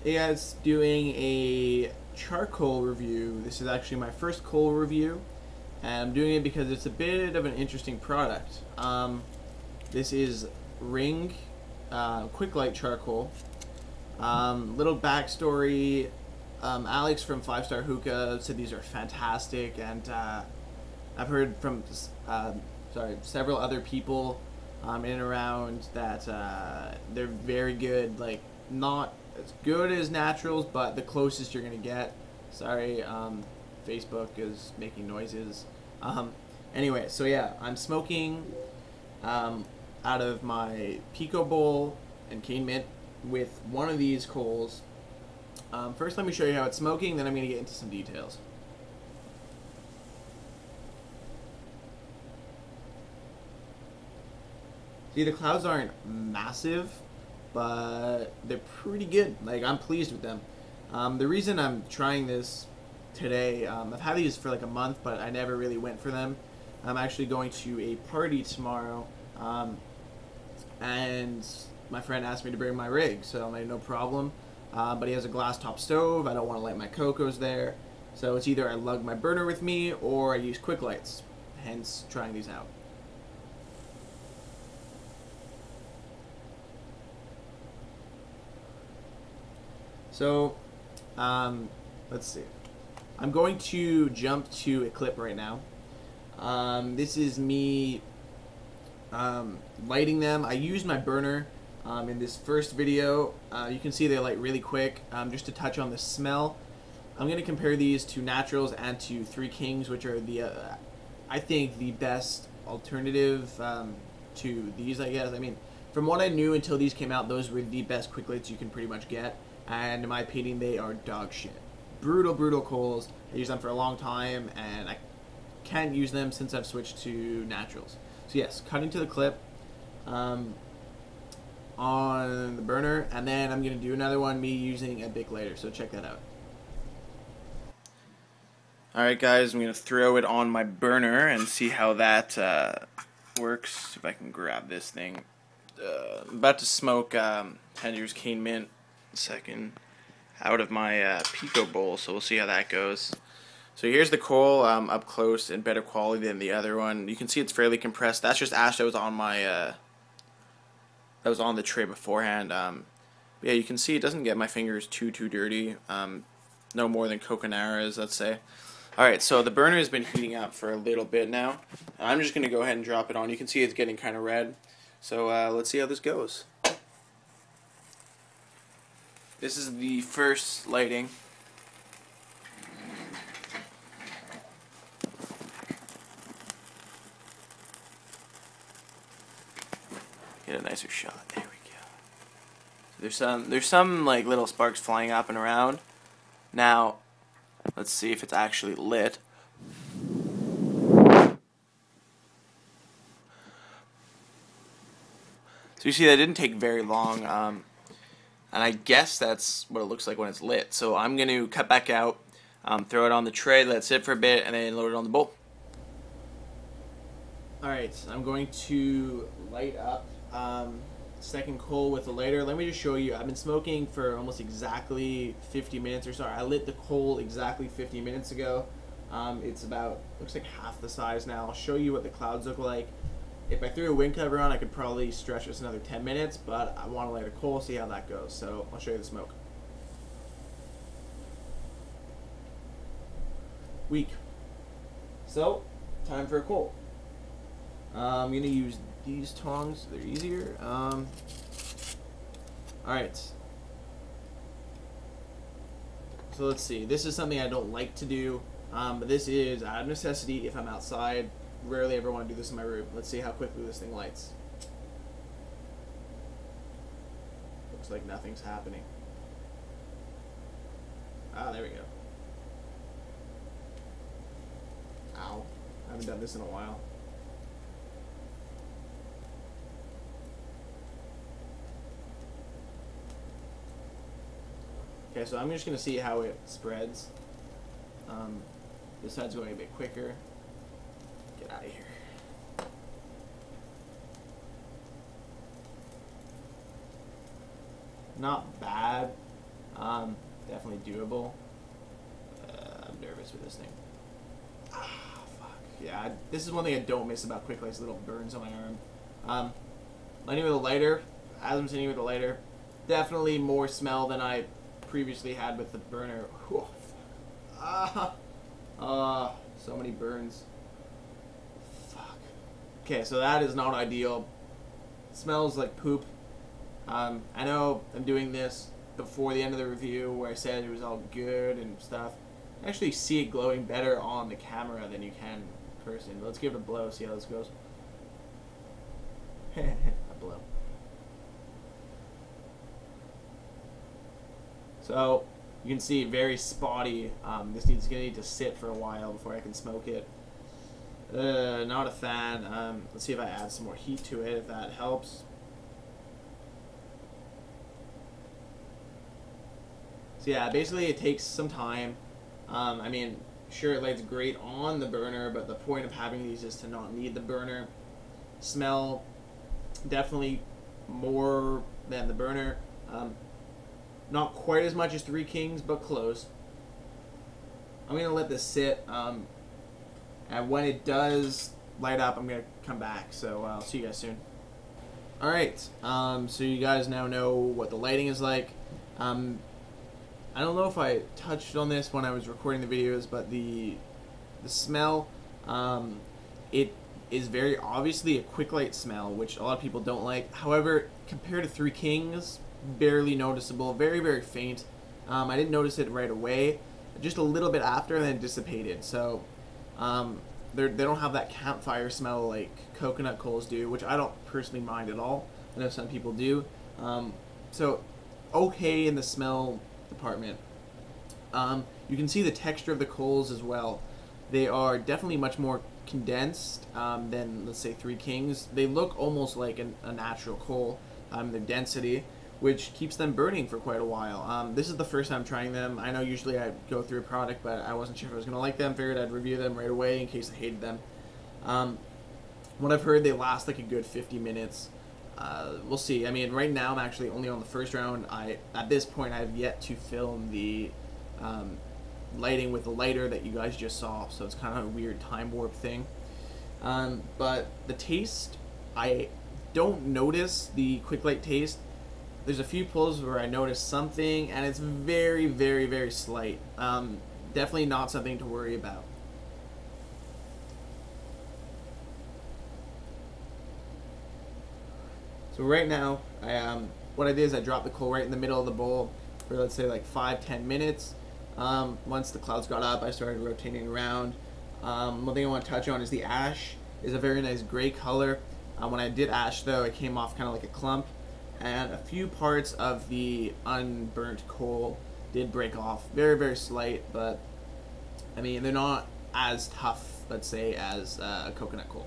Hey guys, doing a charcoal review. This is actually my first coal review, and I'm doing it because it's a bit of an interesting product. This is Ring Quick Light Charcoal. Little backstory, Alex from 5 Star Hookah said these are fantastic, and I've heard from several other people in and around that they're very good, like not as good as naturals, but the closest you're gonna get. Sorry, Facebook is making noises. Anyway, so yeah, I'm smoking out of my Pico bowl and cane mint with one of these coals. First, let me show you how it's smoking, then I'm gonna get into some details. See, the clouds aren't massive, but they're pretty good. Like, I'm pleased with them. The reason I'm trying this today, I've had these for like a month, but I never really went for them. I'm actually going to a party tomorrow, and my friend asked me to bring my rig, so I'm like, no problem. But he has a glass top stove. I don't want to light my cocos there, so it's either I lug my burner with me or I use quick lights, hence trying these out. So, let's see. I'm going to jump to a clip right now. This is me lighting them. I used my burner in this first video. You can see they light really quick. Just to touch on the smell, I'm going to compare these to naturals and to Three Kings, which are the, I think, the best alternative to these, I guess. I mean, from what I knew until these came out, those were the best quick lights you can pretty much get. And in my opinion, they are dog shit. Brutal, brutal coals. I used them for a long time, and I can't use them since I've switched to naturals. So yes, cutting to the clip on the burner, and then I'm going to do another one, me using a Bic lighter, so check that out. Alright guys, I'm going to throw it on my burner and see how that works. If I can grab this thing. I'm about to smoke Tender's Cane Mint second out of my Pico bowl, so we'll see how that goes. So here's the coal up close and better quality than the other one. You can see it's fairly compressed. That's just ash that was on my that was on the tray beforehand. Yeah, you can see it doesn't get my fingers too dirty. No more than Coconaras, let's say. Alright, so the burner has been heating up for a little bit now. I'm just going to go ahead and drop it on. You can see it's getting kind of red. So let's see how this goes. This is the first lighting. Get a nicer shot. There we go. There's some like little sparks flying up and around. Now, let's see if it's actually lit. So you see that didn't take very long. And I guess that's what it looks like when it's lit. So I'm going to cut back out, throw it on the tray, let it sit for a bit, and then load it on the bowl. Alright, I'm going to light up second coal with a lighter. Let me just show you. I've been smoking for almost exactly 50 minutes or so. I lit the coal exactly 50 minutes ago. It's about, looks like half the size now. I'll show you what the clouds look like. If I threw a wind cover on, I could probably stretch this another 10 minutes, but I want to light a coal, see how that goes. So I'll show you the smoke. Weak. So, time for a coal. I'm going to use these tongs, they're easier. Alright. So let's see. This is something I don't like to do, but this is out of necessity if I'm outside. Rarely ever want to do this in my room. Let's see how quickly this thing lights. Looks like nothing's happening. Ah, there we go. Ow. I haven't done this in a while. Okay, so I'm just going to see how it spreads. This side's going a bit quicker. Get out of here. Not bad. Definitely doable. I'm nervous with this thing. Ah, fuck. Yeah, this is one thing I don't miss about Quick Light's little burns on my arm. Lighting with a lighter, as I'm sitting with a lighter, definitely more smell than I previously had with the burner. Whew. So many burns. Fuck. Okay, so that is not ideal. Smells like poop. I know I'm doing this before the end of the review where I said it was all good and stuff. I actually see it glowing better on the camera than you can in person. Let's give it a blow, see how this goes. A blow. So you can see very spotty. This is gonna need to sit for a while before I can smoke it. Not a fan. Let's see if I add some more heat to it, if that helps. So yeah, basically it takes some time. I mean, sure, it lights great on the burner, but the point of having these is to not need the burner. Smell definitely more than the burner. Not quite as much as Three Kings, but close. I'm gonna let this sit, and when it does light up, I'm gonna come back. So I'll see you guys soon. All right. So you guys now know what the lighting is like. I don't know if I touched on this when I was recording the videos, but the smell, it is very obviously a quick light smell, which a lot of people don't like. However, compared to Three Kings, barely noticeable, very, very faint. I didn't notice it right away, just a little bit after, and then it dissipated. So they don't have that campfire smell like coconut coals do, which I don't personally mind at all. I know some people do. So okay in the smell department. You can see the texture of the coals as well. They are definitely much more condensed than, let's say, Three Kings. They look almost like a natural coal, their density, which keeps them burning for quite a while. This is the first time trying them. I know usually I go through a product, but I wasn't sure if I was going to like them. Figured I'd review them right away in case I hated them. What I've heard, they last like a good 50 minutes. We'll see. I mean, right now I'm actually only on the first round. At this point, I have yet to film the lighting with the lighter that you guys just saw, so it's kind of a weird time warp thing. But the taste, I don't notice the quick light taste. There's a few pulls where I notice something, and it's very, very, very slight. Definitely not something to worry about. So right now, what I did is I dropped the coal right in the middle of the bowl for, let's say, like 5-10 minutes. Once the clouds got up, I started rotating around. One thing I want to touch on is the ash is a very nice gray color. When I did ash, though, it came off kind of like a clump, and a few parts of the unburnt coal did break off. Very, very slight, but I mean, they're not as tough, let's say, as a coconut coal.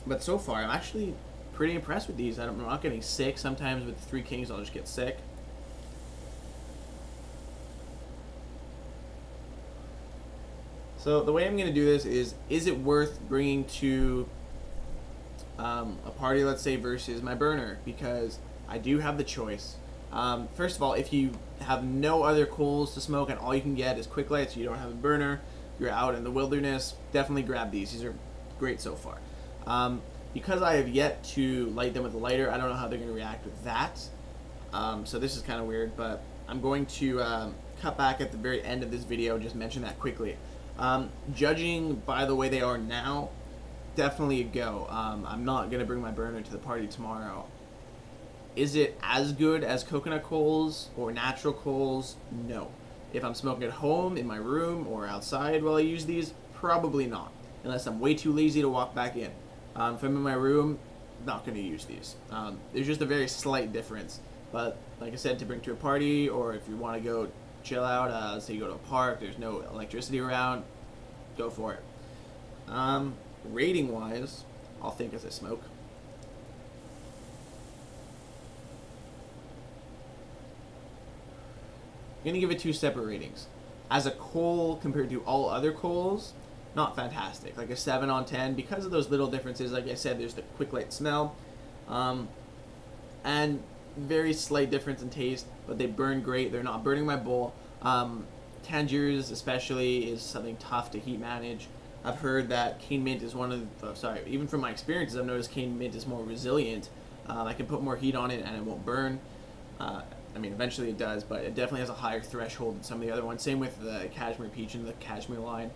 But so far, I'm actually pretty impressed with these. I'm not getting sick. Sometimes with Three Kings, I'll just get sick. So the way I'm going to do this is it worth bringing to a party, let's say, versus my burner? Because I do have the choice. First of all, if you have no other coals to smoke and all you can get is quick lights, you don't have a burner, you're out in the wilderness, definitely grab these. These are great so far. Because I have yet to light them with a lighter, I don't know how they're going to react with that. So this is kind of weird, but I'm going to cut back at the very end of this video, just mention that quickly. Judging by the way they are now, definitely a go. I'm not going to bring my burner to the party tomorrow. Is it as good as coconut coals or natural coals? No. If I'm smoking at home, in my room, or outside while I use these, probably not. Unless I'm way too lazy to walk back in. If I'm in my room, not going to use these. There's just a very slight difference. But like I said, to bring to a party, or if you want to go chill out, let's say you go to a park, there's no electricity around, go for it. Rating wise, I'll think as I smoke. I'm gonna give it 2 separate ratings. As a coal compared to all other coals, not fantastic. Like a 7 on 10 because of those little differences. Like I said, there's the quick light smell, and very slight difference in taste, but they burn great. They're not burning my bowl. Tangiers especially is something tough to heat manage. I've heard that cane mint is one of even from my experiences, I've noticed cane mint is more resilient. I can put more heat on it and it won't burn. I mean, eventually it does, but it definitely has a higher threshold than some of the other ones. Same with the Cashmere Peach and the Cashmere line.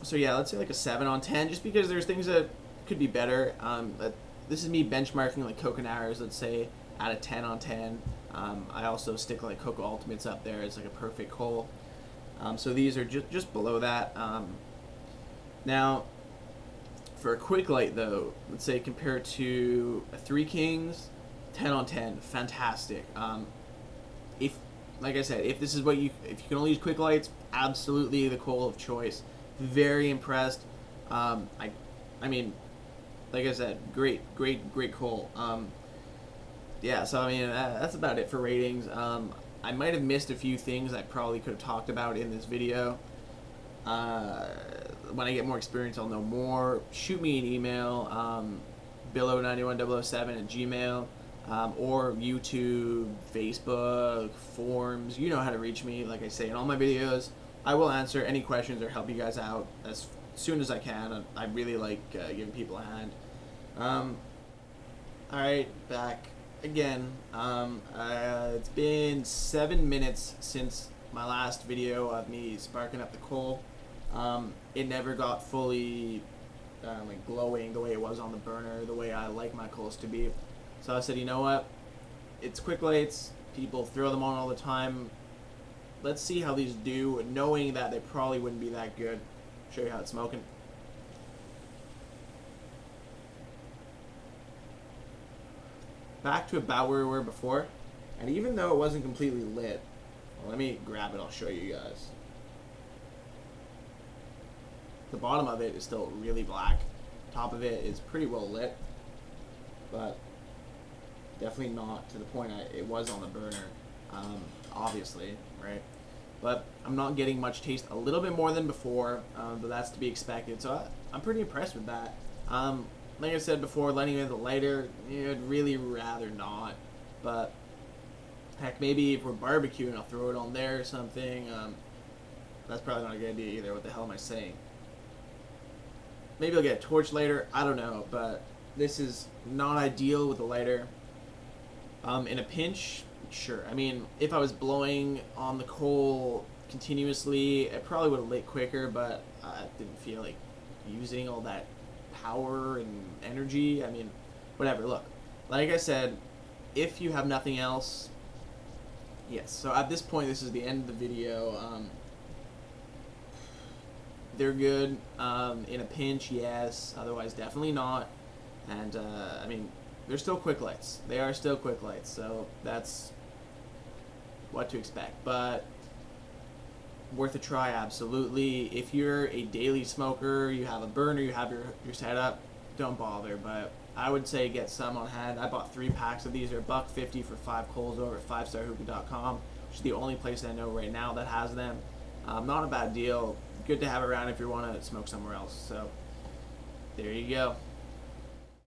So yeah, let's say like a 7 on 10, just because there's things that could be better. This is me benchmarking like Coconaras, let's say, at a 10 on 10. I also stick like Cocoa Ultimates up there as like a perfect coal. So these are just below that. Now, for a quick light though, let's say compared to a 3 Kings, 10 on 10, fantastic. If, like I said, if you can only use quick lights, absolutely the coal of choice. Very impressed. I mean, like I said, great coal. Yeah, so I mean, that's about it for ratings. I might have missed a few things I probably could have talked about in this video. When I get more experience, I'll know more. Shoot me an email, billo91007@gmail, or YouTube, Facebook, forums. You know how to reach me, like I say in all my videos. I will answer any questions or help you guys out as soon as I can. I really like giving people a hand. Alright, back again. It's been 7 minutes since my last video of me sparking up the coal. It never got fully like glowing the way it was on the burner, the way I like my coals to be. So I said, you know what? It's quick lights. People throw them on all the time. Let's see how these do, knowing that they probably wouldn't be that good. Show you how it's smoking. Back to about where we were before, and even though it wasn't completely lit, well, let me grab it, I'll show you guys. The bottom of it is still really black. Top of it is pretty well lit, but definitely not to the point it was on the burner, obviously, right? But I'm not getting much taste, a little bit more than before, but that's to be expected. So I'm pretty impressed with that. Like I said before, lighting it with a lighter, I'd really rather not. But heck, maybe if we're barbecuing, I'll throw it on there or something. That's probably not a good idea either. What the hell am I saying? Maybe I'll get a torch lighter. I don't know, but this is not ideal with a lighter. In a pinch, sure. I mean, if I was blowing on the coal continuously, it probably would have lit quicker, but I didn't feel like using all that power and energy. I mean, whatever. Look, like I said, if you have nothing else, yes. So at this point, this is the end of the video. They're good. In a pinch, yes. Otherwise, definitely not. And I mean, they're still quick lights. They are still quick lights, so that's what to expect. But worth a try, absolutely. If you're a daily smoker, you have a burner, you have your setup, don't bother. But I would say get some on hand. I bought 3 packs of these. They're $1.50 for 5 coals over at 5starhookah.com, which is the only place I know right now that has them. Not a bad deal. Good to have around if you want to smoke somewhere else. So there you go.